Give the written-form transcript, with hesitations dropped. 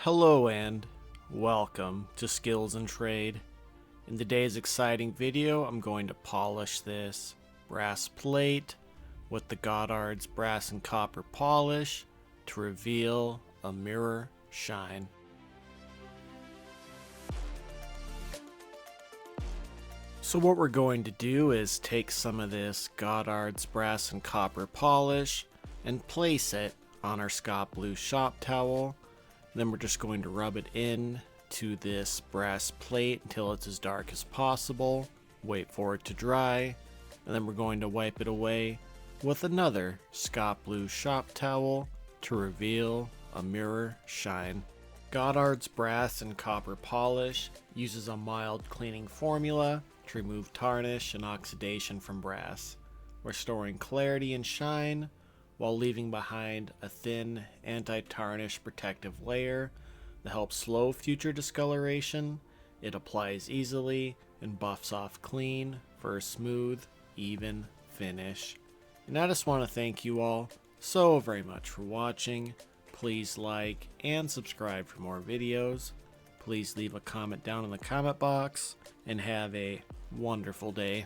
Hello and welcome to Skills and Trade. In today's exciting video, I'm going to polish this brass plate with the Goddard's brass and copper polish to reveal a mirror shine. So what we're going to do is take some of this Goddard's brass and copper polish and place it on our Scott Blue shop towel. Then we're just going to rub it in to this brass plate until it's as dark as possible. Wait for it to dry, and then we're going to wipe it away with another Scott Blue shop towel to reveal a mirror shine. Goddard's brass and copper polish uses a mild cleaning formula to remove tarnish and oxidation from brass, restoring clarity and shine while leaving behind a thin anti-tarnish protective layer that helps slow future discoloration. It applies easily and buffs off clean for a smooth, even finish. And I just want to thank you all so very much for watching. Please like and subscribe for more videos. Please leave a comment down in the comment box and have a wonderful day.